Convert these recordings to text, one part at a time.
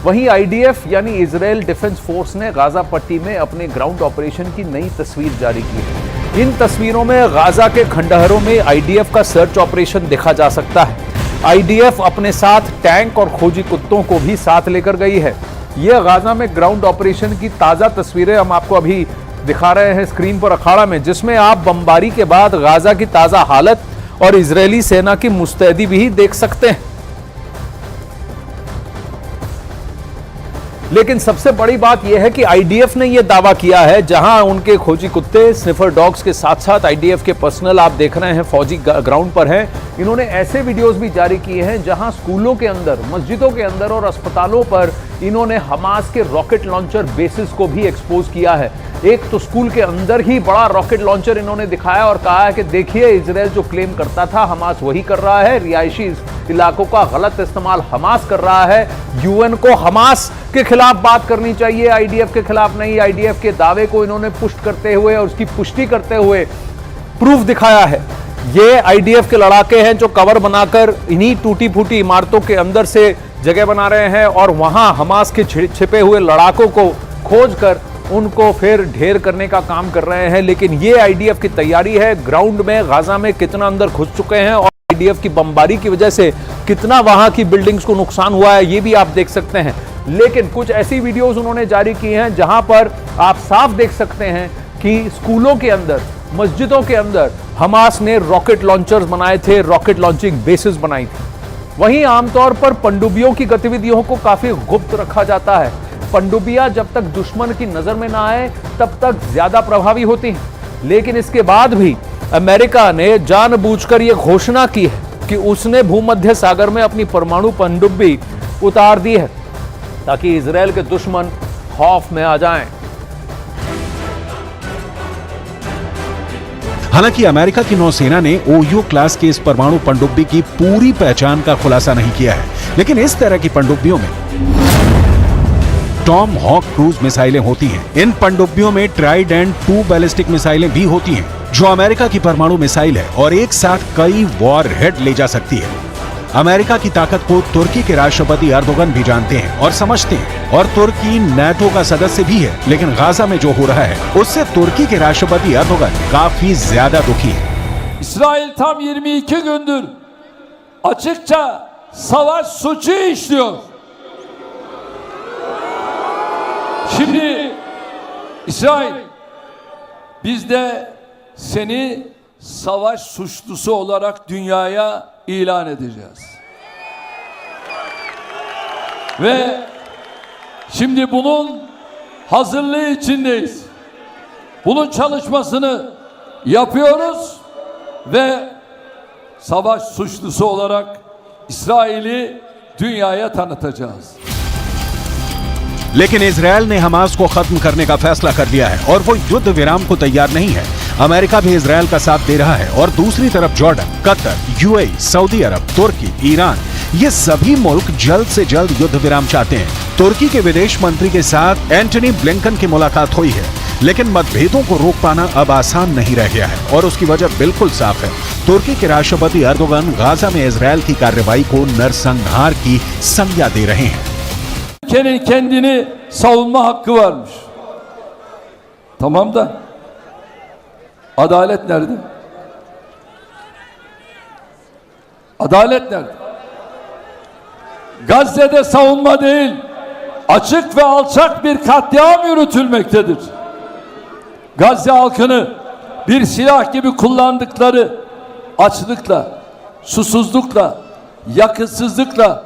वहीं आईडीएफ यानी Israel defence force ने गाजा पट्टी में अपने ग्राउंड ऑपरेशन की नई तस्वीर जारी की है। इन तस्वीरों में गाजा के खंडहरों में आईडीएफ का सर्च ऑपरेशन देखा जा सकता है। आईडीएफ अपने साथ टैंक और खोजी कुत्तों को भी साथ लेकर गई है। यह गाजा में ग्राउंड ऑपरेशन की ताजा तस्वीरें हम आपको अभी दिखा रहे हैं स्क्रीन पर अखाड़ा में, जिसमें आप बमबारी के बाद गाजा की ताजा हालत और इजरायली सेना की मुस्तैदी भी देख सकते हैं। लेकिन सबसे बड़ी बात यह है कि आईडीएफ ने यह दावा किया है, जहां उनके खोजी कुत्ते स्निफर डॉग्स के साथ साथ आईडीएफ के पर्सनल आप देख रहे हैं फौजी ग्राउंड पर हैं, इन्होंने ऐसे वीडियोस भी जारी किए हैं जहां स्कूलों के अंदर, मस्जिदों के अंदर और अस्पतालों पर इन्होंने हमास के रॉकेट लॉन्चर बेसिस को भी एक्सपोज किया है। एक तो स्कूल के अंदर ही बड़ा रॉकेट लॉन्चर इन्होंने दिखाया और कहा है कि देखिए इजराइल जो क्लेम करता था हमास वही कर रहा है, रिहायशी इलाकों का गलत इस्तेमाल हमास कर रहा है। यूएन को हमास के खिलाफ बात करनी चाहिए, आईडीएफ के खिलाफ नहीं। आईडीएफ के दावे को इन्होंने पुष्ट करते हुए और उसकी पुष्टि करते हुए प्रूफ दिखाया है। ये आईडीएफ के लड़ाके हैं जो कवर बनाकर इन्हीं टूटी फूटी इमारतों के अंदर से जगह बना रहे हैं और वहां हमास के छिपे हुए लड़ाकों को खोजकर उनको फिर ढेर करने का काम कर रहे हैं। लेकिन ये आईडीएफ की तैयारी है। ग्राउंड में गाजा में कितना अंदर घुस चुके हैं और आईडीएफ की बमबारी की वजह से कितना वहां की बिल्डिंग्स को नुकसान हुआ है ये भी आप देख सकते हैं। लेकिन कुछ ऐसी वीडियोस उन्होंने जारी की हैं जहां पर आप साफ देख सकते हैं कि स्कूलों के अंदर, मस्जिदों के अंदर हमास ने रॉकेट लॉन्चर्स बनाए थे, रॉकेट लॉन्चिंग बेसिस बनाई थी। वहीं आमतौर पर पनडुब्बियों की गतिविधियों को काफी गुप्त रखा जाता है। पनडुब्बियां जब तक दुश्मन की नजर में ना आए तब तक ज्यादा प्रभावी होती हैं। लेकिन इसके बाद भी अमेरिका ने जानबूझकर यह घोषणा की है कि उसने भूमध्य सागर में अपनी परमाणु पनडुब्बी उतार दी है ताकि इजराइल के दुश्मन खौफ में आ जाएं। हालांकि अमेरिका की नौसेना ने ओयो क्लास के इस परमाणु पनडुब्बी की पूरी पहचान का खुलासा नहीं किया है, लेकिन इस तरह की पनडुब्बियों में टॉम हॉक क्रूज मिसाइलें होती हैं। इन पनडुब्बियों में ट्राइडेंट 2 बैलिस्टिक मिसाइलें भी होती हैं, जो अमेरिका की परमाणु मिसाइल है और एक साथ कई वॉर हेड ले जा सकती है। अमेरिका की ताकत को तुर्की के राष्ट्रपति अर्दोगन भी जानते हैं और समझते हैं, और तुर्की नाटो का सदस्य भी है। लेकिन गाजा में जो हो रहा है उससे तुर्की के राष्ट्रपति अर्दोगन काफी ज्यादा दुखी है। İsrail tam 22 gündür açıkça savaş suçu işliyor. Şimdi İsrail, biz de seni savaş suçlusu olarak dünyaya ilan edeceğiz. Ve şimdi bunun hazırlığı içindeyiz. Bunun çalışmasını yapıyoruz ve savaş suçlusu olarak İsrail'i dünyaya tanıtacağız. लेकिन Israel ने Hamas को खत्म करने का फैसला कर लिया है और वो युद्ध विराम को तैयार नहीं है। अमेरिका भी इजरायल का साथ दे रहा है और दूसरी तरफ जॉर्डन, कतर, यूएई, सऊदी अरब, तुर्की, ईरान, ये सभी मुल्क जल्द से जल्द युद्ध विराम चाहते हैं। तुर्की के विदेश मंत्री के साथ एंटनी ब्लिंकन की मुलाकात हुई है, लेकिन मतभेदों को रोक पाना अब आसान नहीं रह गया है और उसकी वजह बिल्कुल साफ है। तुर्की के राष्ट्रपति अर्दोगन गाजा में इजरायल की कार्रवाई को नरसंहार की संज्ञा दे रहे हैं। Ülkenin kendini savunma hakkı varmış. Tamam da adalet nerede? Adalet nerede? Gazze'de savunma değil, açık ve alçak bir katliam yürütülmektedir. Gazze halkını bir silah gibi kullandıkları açlıkla, susuzlukla, yakıtsızlıkla,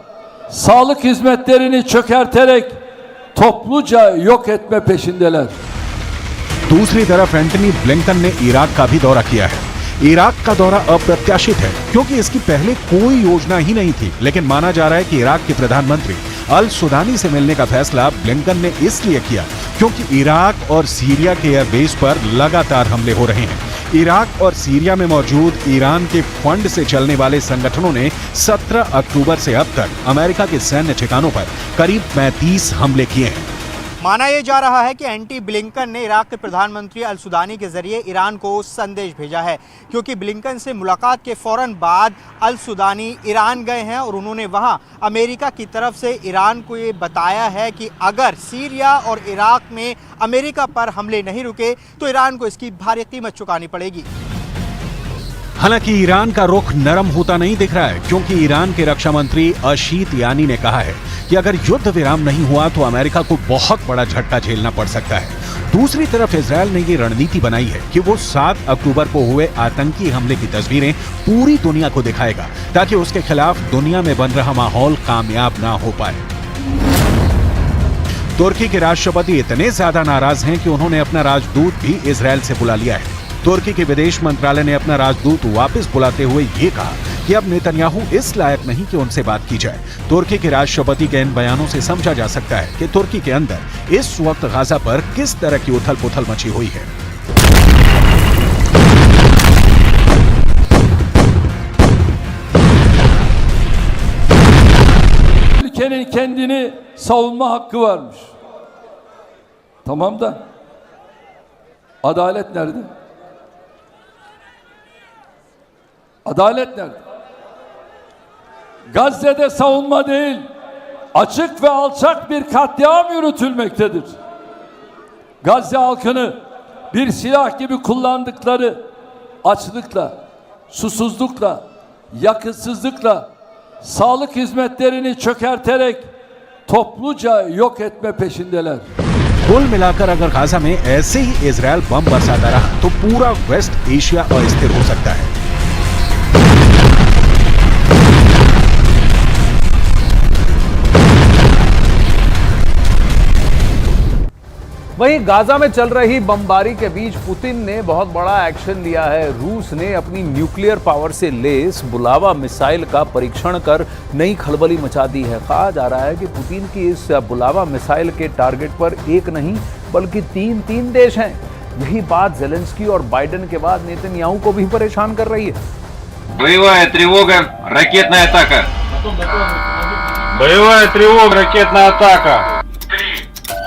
sağlık hizmetlerini çökerterek topluca yok etme peşindeler. दूसरी तरफ Antony Blinken ने Iraq का भी दौरा किया है। Iraq का दौरा अप्रत्याशित है क्योंकि इसकी पहले कोई योजना ही नहीं थी, लेकिन माना जा रहा है कि इराक के प्रधानमंत्री अल सुदानी से मिलने का फैसला ब्लिंकन ने इसलिए किया क्योंकि इराक और सीरिया के एयरबेस पर लगातार हमले हो रहे हैं। इराक और सीरिया में मौजूद ईरान के फंड से चलने वाले संगठनों ने 17 अक्टूबर से अब तक अमेरिका के सैन्य ठिकानों पर करीब 35 हमले किए हैं। माना यह जा रहा है कि एंटी ब्लिंकन ने इराक के प्रधानमंत्री अल सुदानी के जरिए ईरान को संदेश भेजा है, क्योंकि ब्लिंकन से मुलाकात के फौरन बाद अल सुदानी ईरान गए हैं और उन्होंने वहां अमेरिका की तरफ से ईरान को ये बताया है कि अगर सीरिया और इराक में अमेरिका पर हमले नहीं रुके तो ईरान को इसकी भारी कीमत चुकानी पड़ेगी। हालांकि ईरान का रुख नरम होता नहीं दिख रहा है, क्योंकि ईरान के रक्षा मंत्री अशीत यानी ने कहा है कि अगर युद्ध विराम नहीं हुआ तो अमेरिका को बहुत बड़ा झटका झेलना पड़ सकता है। दूसरी तरफ इजरायल ने ये रणनीति बनाई है कि वो 7 अक्टूबर को हुए आतंकी हमले की तस्वीरें पूरी दुनिया को दिखाएगा, ताकि उसके खिलाफ दुनिया में बन रहा माहौल कामयाब ना हो पाए। तुर्की के राष्ट्रपति इतने ज्यादा नाराज हैं कि उन्होंने अपना राजदूत भी इजरायल से बुला लिया है। तुर्की के विदेश मंत्रालय ने अपना राजदूत वापस बुलाते हुए ये कहा कि अब नेतन्याहू इस लायक नहीं कि उनसे बात की जाए। तुर्की के राष्ट्रपति के इन बयानों से समझा जा सकता है कि तुर्की के अंदर इस वक्त गाजा पर किस तरह की उथल-पुथल मची हुई है। Ülkenin kendini savunma hakkı varmış. Tamam da adalet nerede? Adalet nerede? Gazze'de savunma değil, açık ve alçak bir katliam yürütülmektedir. Gazze halkını bir silah gibi kullandıkları açlıkla, susuzlukla, yakıtsızlıkla, sağlık hizmetlerini çökerterek topluca yok etme peşindeler. कुल मिलाकर अगर Gaza में ऐसे ही Israel बम बरसाता रहा तो पूरा waste Asia अस्थिर हो सकता है। वहीं गाजा में चल रही बमबारी के बीच पुतिन ने बहुत बड़ा एक्शन लिया है। रूस ने अपनी न्यूक्लियर पावर से लेस बुलावा मिसाइल का परीक्षण कर नई खलबली मचा दी है। कहा जा रहा है कि पुतिन की इस बुलावा मिसाइल के टारगेट पर एक नहीं बल्कि तीन देश हैं। यही बात ज़ेलेंस्की और बाइडेन के बाद नेतन्याहू को भी परेशान कर रही है। Боевая тревога, ракетная атака. Боевая тревога, ракетная атака. 3, 2,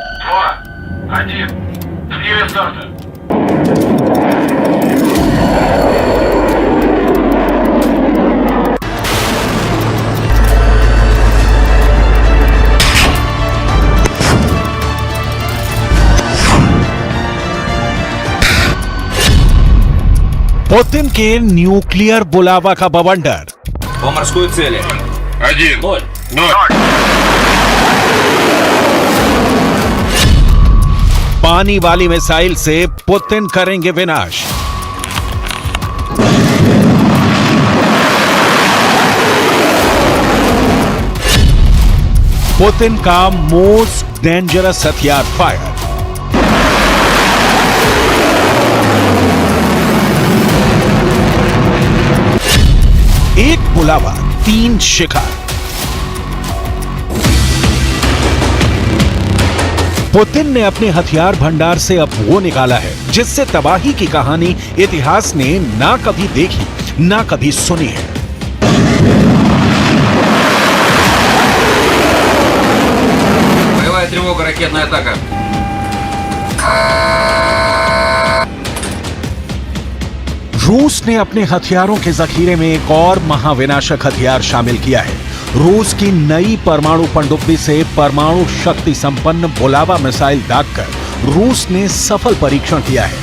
1. Время старта. पुतिन के न्यूक्लियर बुलावा का बवंडर। По морской цели. 1, 0. 0. पानी वाली मिसाइल से पुतिन करेंगे विनाश। पुतिन का मोस्ट डेंजरस हथियार फायर। एक बुलावा, 3 शिकार। पुतिन ने अपने हथियार भंडार से अब वो निकाला है जिससे तबाही की कहानी इतिहास ने ना कभी देखी ना कभी सुनी है। Боевая тревога, ракетная атака. रूस ने अपने हथियारों के जखीरे में एक और महाविनाशक हथियार शामिल किया है। रूस की नई परमाणु पनडुब्बी से परमाणु शक्ति संपन्न बुलावा मिसाइल दागकर रूस ने सफल परीक्षण किया है।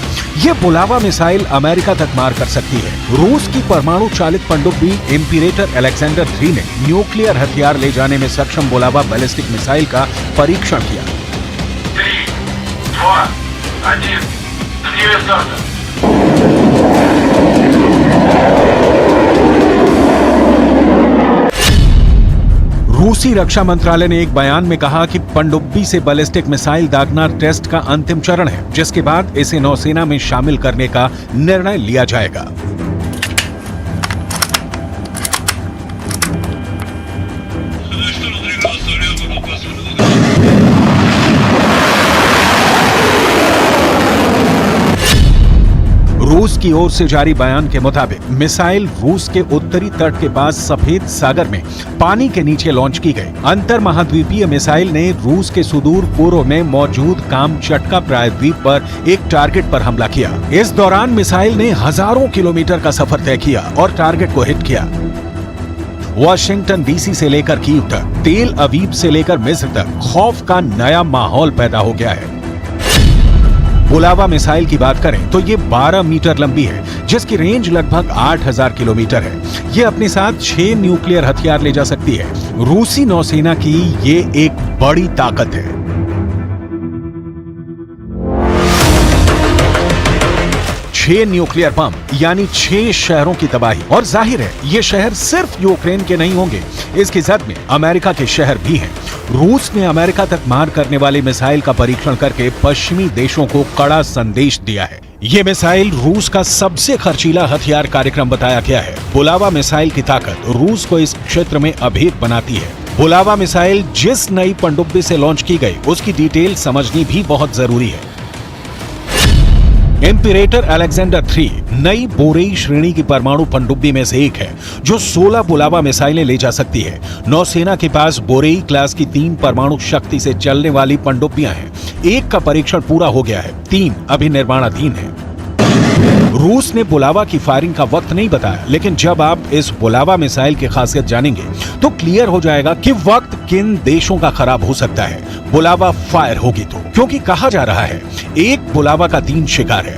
यह बुलावा मिसाइल अमेरिका तक मार कर सकती है। रूस की परमाणु चालित पनडुब्बी इंपीरेटर अलेक्जेंडर 3 ने न्यूक्लियर हथियार ले जाने में सक्षम बुलावा बैलिस्टिक मिसाइल का परीक्षण किया। 3, 2, 1. Время старта. रूसी रक्षा मंत्रालय ने एक बयान में कहा कि पनडुब्बी से बैलिस्टिक मिसाइल दागना टेस्ट का अंतिम चरण है, जिसके बाद इसे नौसेना में शामिल करने का निर्णय लिया जाएगा। रूस की ओर से जारी बयान के मुताबिक मिसाइल रूस के उत्तरी तट के पास सफेद सागर में पानी के नीचे लॉन्च की गई। अंतर महाद्वीपीय मिसाइल ने रूस के सुदूर पूर्व में मौजूद कामचटका प्रायद्वीप पर एक टारगेट पर हमला किया। इस दौरान मिसाइल ने हजारों किलोमीटर का सफर तय किया और टारगेट को हिट किया। वाशिंगटन डीसी से लेकर कीव तक, तेल अवीव से लेकर मिस्र तक खौफ का नया माहौल पैदा हो गया है। बुलावा मिसाइल की बात करें तो ये 12 मीटर लंबी है, जिसकी रेंज लगभग 8000 किलोमीटर है। ये अपने साथ 6 न्यूक्लियर हथियार ले जा सकती है। रूसी नौसेना की ये एक बड़ी ताकत है। छह न्यूक्लियर बम यानी 6 शहरों की तबाही। और जाहिर है ये शहर सिर्फ यूक्रेन के नहीं होंगे, इसकी जद में अमेरिका के शहर भी हैं। रूस ने अमेरिका तक मार करने वाली मिसाइल का परीक्षण करके पश्चिमी देशों को कड़ा संदेश दिया है। ये मिसाइल रूस का सबसे खर्चीला हथियार कार्यक्रम बताया गया है। बुलावा मिसाइल की ताकत रूस को इस क्षेत्र में अभेद बनाती है। बुलावा मिसाइल जिस नई पनडुब्बी से लॉन्च की गई उसकी डिटेल समझनी भी बहुत जरूरी है। इम्परेटर अलेक्जेंडर 3 नई बोरेई श्रेणी की परमाणु पनडुब्बी में से एक है, जो 16 बुलावा मिसाइलें ले जा सकती है। नौसेना के पास बोरेई क्लास की 3 परमाणु शक्ति से चलने वाली पनडुब्बियां हैं। एक का परीक्षण पूरा हो गया है, 3 अभी निर्माणाधीन है। रूस ने बुलावा की फायरिंग का वक्त नहीं बताया, लेकिन जब आप इस बुलावा मिसाइल की खासियत जानेंगे तो क्लियर हो जाएगा कि वक्त किन देशों का खराब हो सकता है बुलावा फायर होगी तो। क्योंकि कहा जा रहा है एक बुलावा का 3 शिकार है।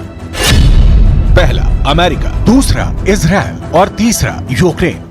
पहला अमेरिका, दूसरा इजराइल और तीसरा यूक्रेन।